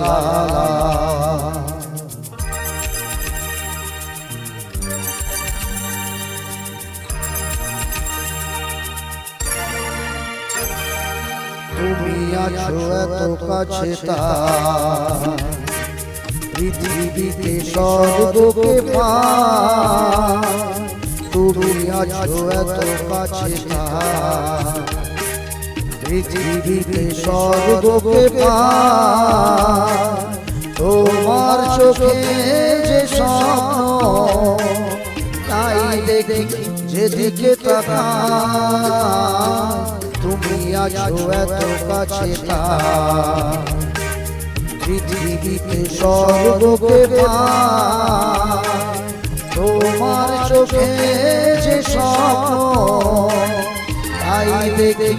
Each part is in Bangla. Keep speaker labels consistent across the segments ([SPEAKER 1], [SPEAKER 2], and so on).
[SPEAKER 1] লা লা। তুমি আছো এত কাছে তার, পৃথিবীতে স্বর্গকে পার। তুমি আছো এত কাছে তার, পৃথিবীতে স্বর্গকে পার। তোমার চোখে যে স্বপ্ন তাই দেখি যেদিকে তাকাই। তুমি আছো এত কাছে তার, পৃথিবীতে স্বর্গকে পার। তোমার চোখে যে স্বপ্ন তাই দেখি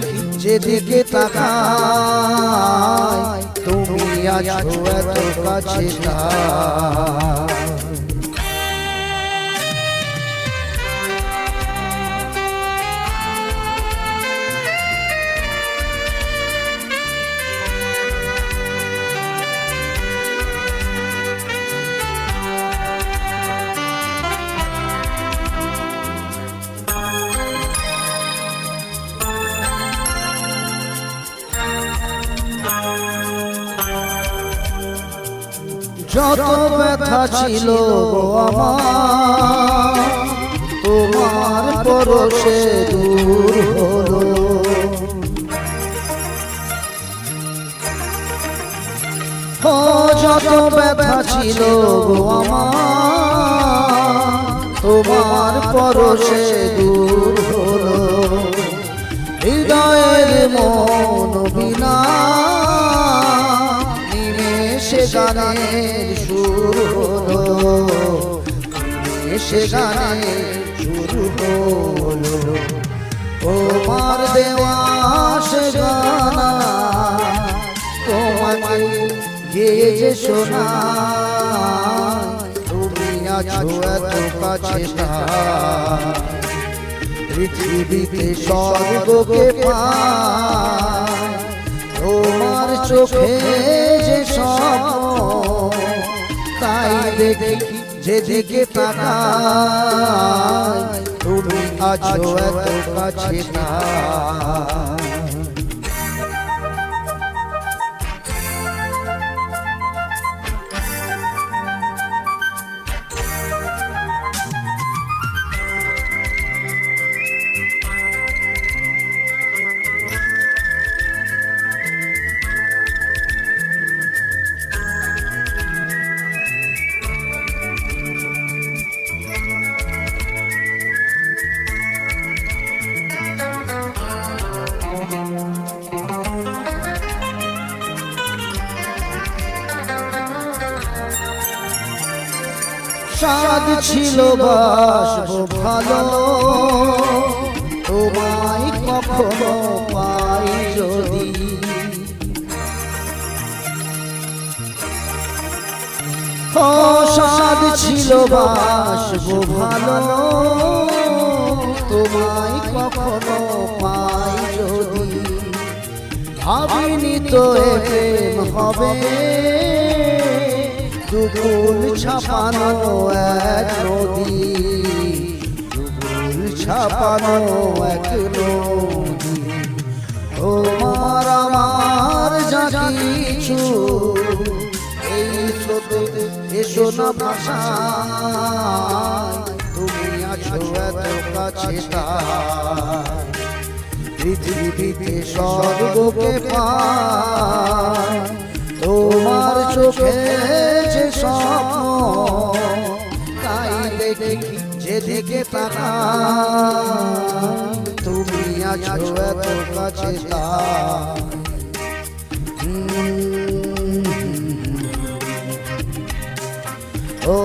[SPEAKER 1] যেদিকে তাকাই। তুমি আছো এত কাছে তার। যত ব্যথা ছিল আমার, তোমার পরশে দূর হলো। ও যত ব্যথা ছিল আমার, তোমার পরশে দূর হলো। হৃদয়ের মন বিনা সে গানের সুর হলো, সে গানের সুর হলো। তোমার দেওয়া সে গানা তোমাকে গেয়ে যে শোনায়। তুমি আছো এত কাছে তার, পৃথিবীতে স্বর্গকে পার। তোমার চোখে যে স্বপ্ন তাই দেখি যেদিকে তাকাই। তুমি আছো এত কাছে তার। সাদ ছিল বাসবো ভালো, তোমায় কখনো পাই যদি। ও সাদ ছিল বাসবো ভালো, তোমায় কখনো পাই যদি। ভাবিনি তো প্রেম হবে দুগুল ছাপানো এক নদী, দুগুল ছাপানো এক নদী। তোমার আমার যা কিছু এই স্রোতে এসো না ভাষায়। তুমি আছো এত কাছে তার, পৃথিবীতে স্বর্গকে পার। তোমার চোখে যে স্বপ্ন তাই দেখি যেদিকে তাকাই। তুমি আছো এত কাছে তার। ও